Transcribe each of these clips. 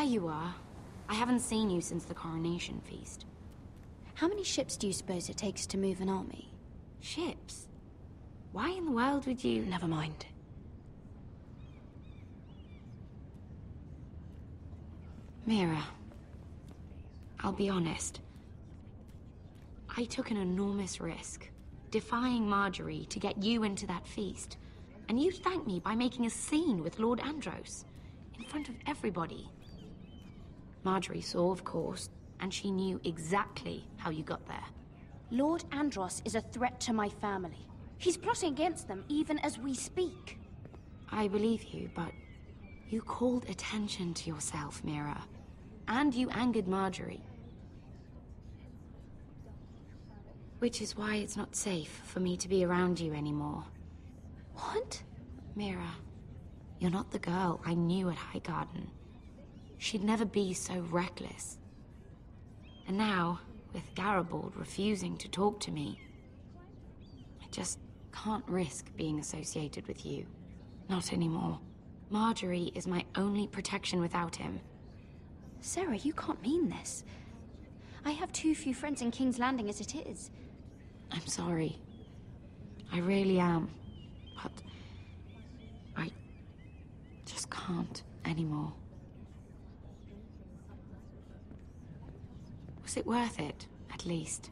there you are. I haven't seen you since the coronation feast. How many ships do you suppose it takes to move an army? Ships? Why in the world would you... Never mind. Mira, I'll be honest. I took an enormous risk, defying Marjorie to get you into that feast. And you thanked me by making a scene with Lord Andros, in front of everybody. Marjorie saw, of course, and she knew exactly how you got there. Lord Andros is a threat to my family. He's plotting against them even as we speak. I believe you, but you called attention to yourself, Mira. And you angered Marjorie. Which is why it's not safe for me to be around you anymore. What? Mira, you're not the girl I knew at Highgarden. She'd never be so reckless. And now, with Garibald refusing to talk to me, I just can't risk being associated with you. Not anymore. Marjorie is my only protection without him. Sarah, you can't mean this. I have too few friends in King's Landing as it is. I'm sorry. I really am. But I just can't anymore. Was it worth it, at least?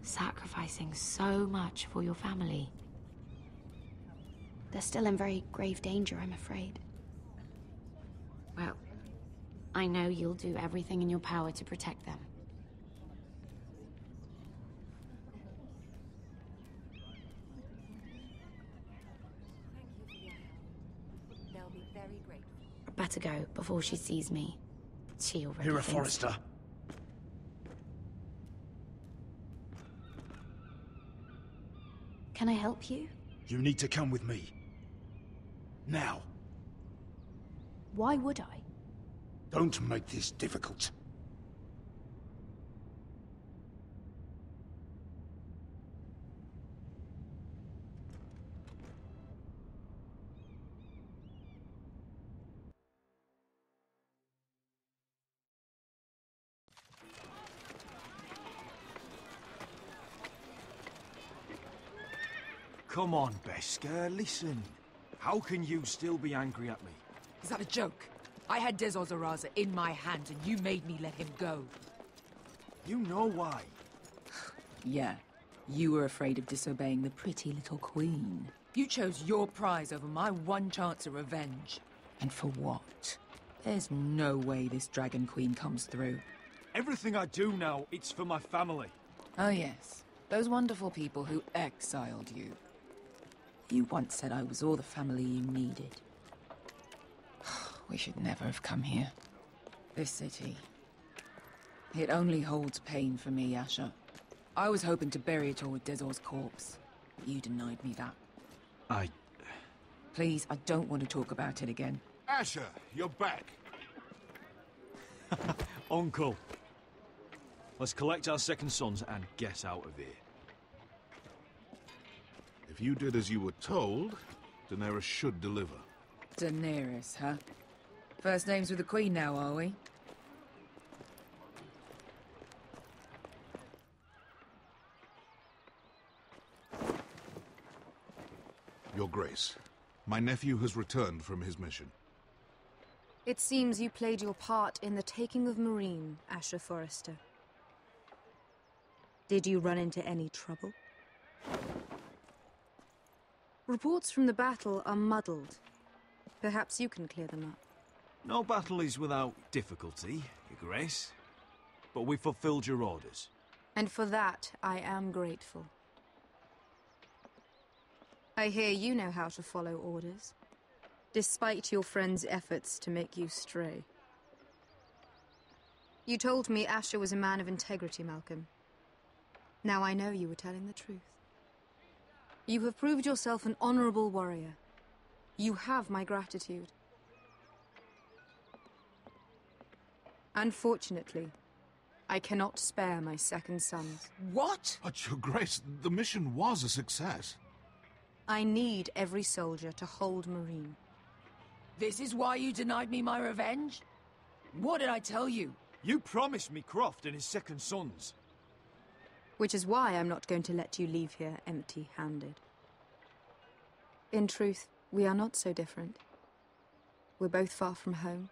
Sacrificing so much for your family? They're still in very grave danger, I'm afraid. Well, I know you'll do everything in your power to protect them. They'll be very grateful. I better go before she sees me. She already You're a thinks... Forrester. Can I help you? You need to come with me. Now. Why would I? Don't make this difficult. Come on, Beskar, listen. How can you still be angry at me? Is that a joke? I had Dezor Zaraza in my hands and you made me let him go. You know why. Yeah, you were afraid of disobeying the pretty little queen. You chose your prize over my one chance of revenge. And for what? There's no way this Dragon Queen comes through. Everything I do now, it's for my family. Oh yes, those wonderful people who exiled you. You once said I was all the family you needed. We should never have come here. This city. It only holds pain for me, Asher. I was hoping to bury it all with Dezor's corpse. You denied me that. Please, I don't want to talk about it again. Asher, you're back. Uncle. Let's collect our second sons and get out of here. If you did as you were told, Daenerys should deliver. Daenerys, huh? First names with the Queen now, are we? Your Grace, my nephew has returned from his mission. It seems you played your part in the taking of Meereen, Asher Forrester. Did you run into any trouble? Reports from the battle are muddled. Perhaps you can clear them up. No battle is without difficulty, Your Grace. But we fulfilled your orders. And for that, I am grateful. I hear you know how to follow orders, despite your friend's efforts to make you stray. You told me Asher was a man of integrity, Malcolm. Now I know you were telling the truth. You have proved yourself an honorable warrior. You have my gratitude. Unfortunately, I cannot spare my second sons. What? But, Your Grace, the mission was a success. I need every soldier to hold Meereen. This is why you denied me my revenge? What did I tell you? You promised me Croft and his second sons. Which is why I'm not going to let you leave here empty-handed. In truth, we are not so different. We're both far from home.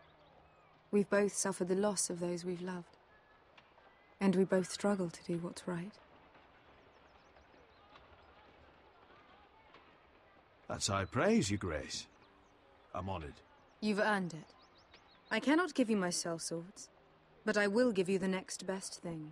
We've both suffered the loss of those we've loved. And we both struggle to do what's right. That's high praise, Your Grace. I'm honored. You've earned it. I cannot give you my sellswords, but I will give you the next best thing.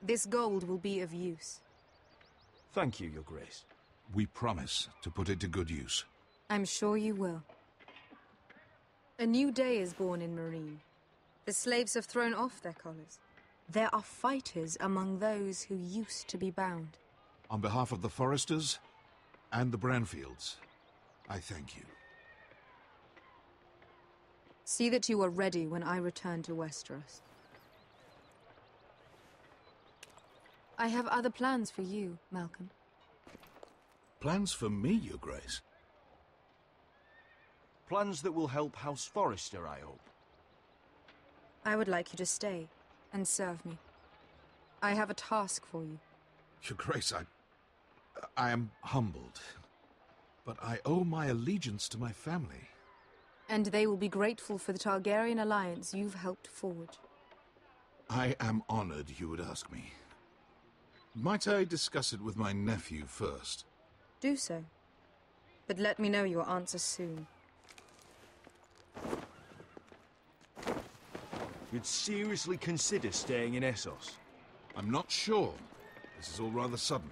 This gold will be of use. Thank you, Your Grace. We promise to put it to good use. I'm sure you will. A new day is born in Marine. The slaves have thrown off their collars. There are fighters among those who used to be bound. On behalf of the Forresters and the Branfields, I thank you. See that you are ready when I return to Westeros. I have other plans for you, Malcolm. Plans for me, Your Grace? Plans that will help House Forrester, I hope. I would like you to stay and serve me. I have a task for you. Your Grace, I am humbled. But I owe my allegiance to my family. And they will be grateful for the Targaryen alliance you've helped forge. I am honored you would ask me. Might I discuss it with my nephew first? Do so. But let me know your answer soon. You'd seriously consider staying in Essos? I'm not sure. This is all rather sudden.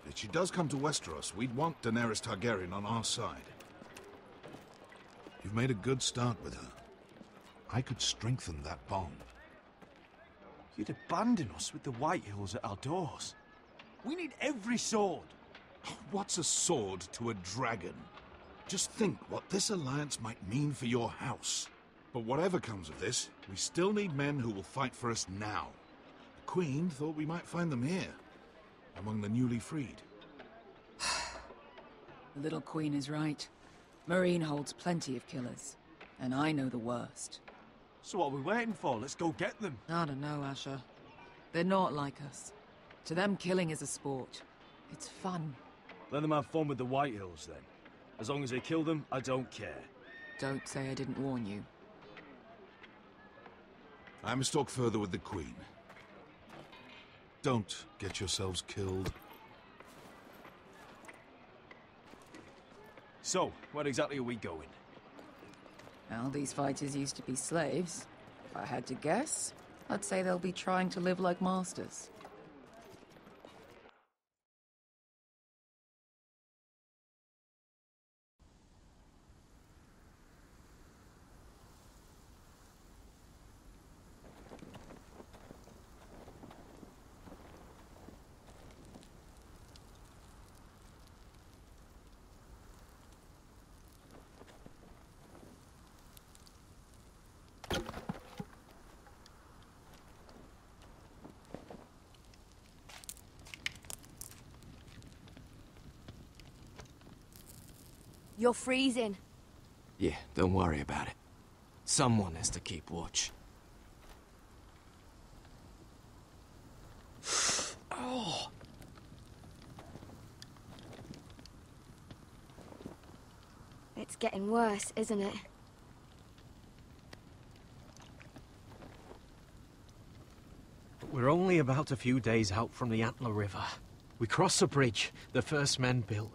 If she does come to Westeros, we'd want Daenerys Targaryen on our side. You've made a good start with her. I could strengthen that bond. You'd abandon us with the Whitehills at our doors. We need every sword. What's a sword to a dragon? Just think what this alliance might mean for your house. But whatever comes of this, we still need men who will fight for us now. The Queen thought we might find them here, among the newly freed. The little queen is right. Marine holds plenty of killers, and I know the worst. So what are we waiting for? Let's go get them. I don't know, Asher. They're not like us. To them, killing is a sport. It's fun. Let them have fun with the Whitehills, then. As long as they kill them, I don't care. Don't say I didn't warn you. I must talk further with the Queen. Don't get yourselves killed. So, where exactly are we going? Well, these fighters used to be slaves. If I had to guess, I'd say they'll be trying to live like masters. You're freezing. Yeah, don't worry about it. Someone has to keep watch. Oh. It's getting worse, isn't it? We're only about a few days out from the Antler River. We cross a bridge the first men built.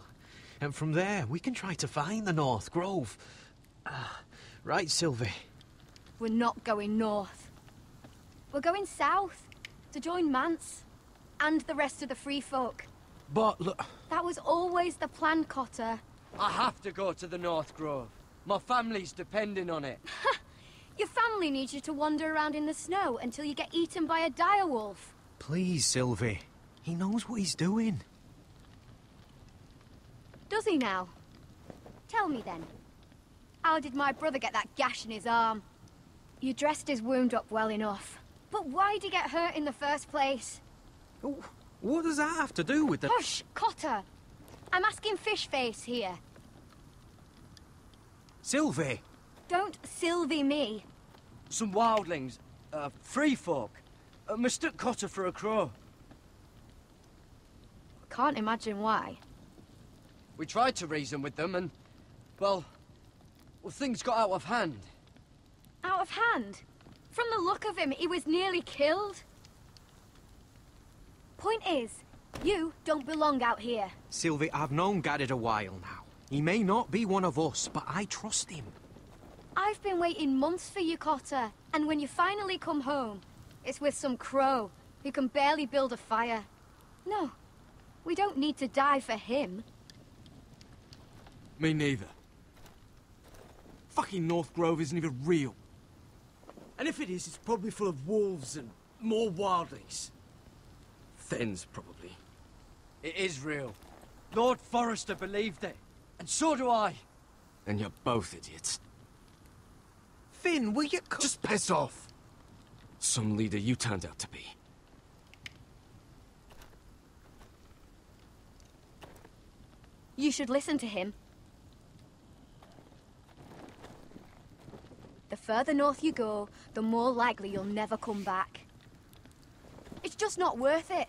And from there, we can try to find the North Grove. Right, Sylvie? We're not going north. We're going south, to join Mance, and the rest of the Free Folk. But look... That was always the plan, Cotter. I have to go to the North Grove. My family's depending on it. Your family needs you to wander around in the snow until you get eaten by a direwolf. Please, Sylvie. He knows what he's doing. Does he now? Tell me then. How did my brother get that gash in his arm? You dressed his wound up well enough. But why'd he get hurt in the first place? Oh, what does that have to do with the... Hush, Cotter! I'm asking Fishface here. Sylvie! Don't Sylvie me. Some wildlings, free folk, mistook Cotter for a crow. Can't imagine why. We tried to reason with them and, well, things got out of hand. Out of hand? From the look of him, he was nearly killed. Point is, you don't belong out here. Sylvie, I've known Garrett a while now. He may not be one of us, but I trust him. I've been waiting months for you, Cotter. And when you finally come home, it's with some crow who can barely build a fire. No, we don't need to die for him. Me neither. Fucking North Grove isn't even real. And if it is, it's probably full of wolves and more wildlings. Thens, probably. It is real. Lord Forrester believed it. And so do I. And you're both idiots. Finn, will you... Just piss off! Some leader you turned out to be. You should listen to him. The further north you go, the more likely you'll never come back. It's just not worth it.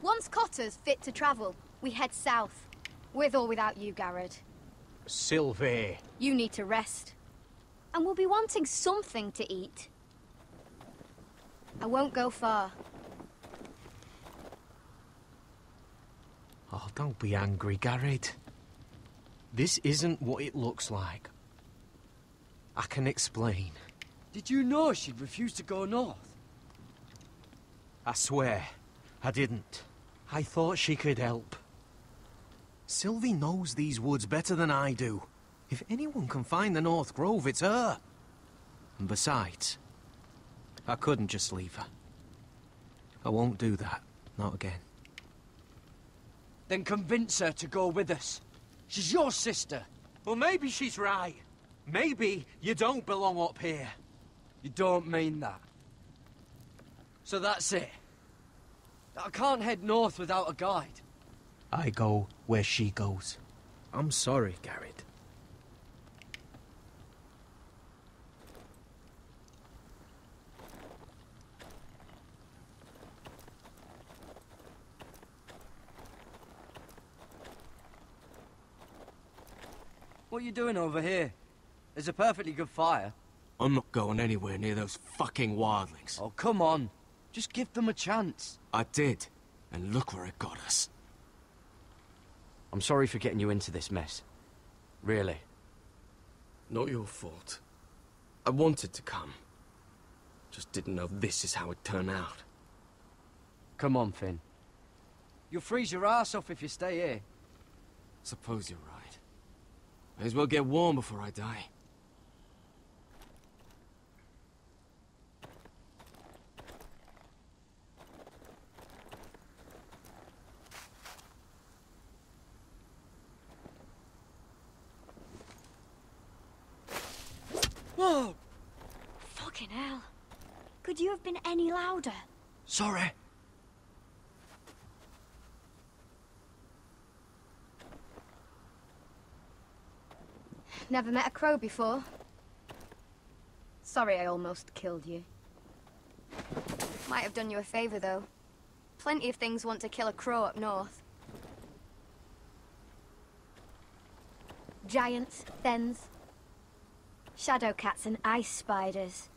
Once Cotter's fit to travel, we head south. With or without you, Garrett. Sylvie. You need to rest. And we'll be wanting something to eat. I won't go far. Oh, don't be angry, Garrett. This isn't what it looks like. I can explain. Did you know she'd refused to go north? I swear, I didn't. I thought she could help. Sylvie knows these woods better than I do. If anyone can find the North Grove, it's her. And besides, I couldn't just leave her. I won't do that. Not again. Then convince her to go with us. She's your sister. Well, maybe she's right. Maybe you don't belong up here. You don't mean that. So that's it. I can't head north without a guide. I go where she goes. I'm sorry, Garrett. What are you doing over here? There's a perfectly good fire. I'm not going anywhere near those fucking wildlings. Oh, come on. Just give them a chance. I did, and look where it got us. I'm sorry for getting you into this mess. Really. Not your fault. I wanted to come. Just didn't know this is how it turned out. Come on, Finn. You'll freeze your ass off if you stay here. Suppose you're right. May as well get warm before I die. Whoa! Fucking hell. Could you have been any louder? Sorry. Never met a crow before. Sorry I almost killed you. Might have done you a favor, though. Plenty of things want to kill a crow up north. Giants, thens, shadow cats and ice spiders.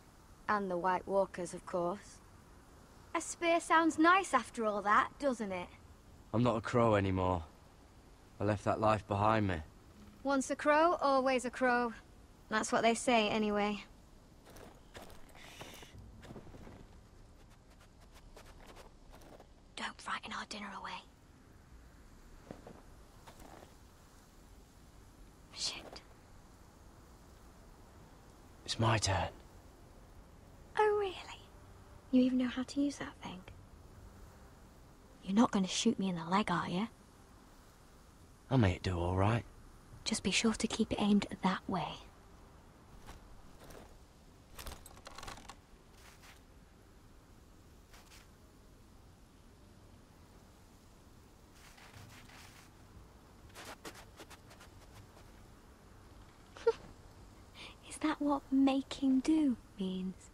And the White Walkers, of course. A spear sounds nice after all that, doesn't it? I'm not a crow anymore. I left that life behind me. Once a crow, always a crow. That's what they say, anyway. Don't frighten our dinner away. Shit. It's my turn. Oh, really? You even know how to use that thing? You're not going to shoot me in the leg, are you? I may do all right. Just be sure to keep it aimed that way. that what make him do means?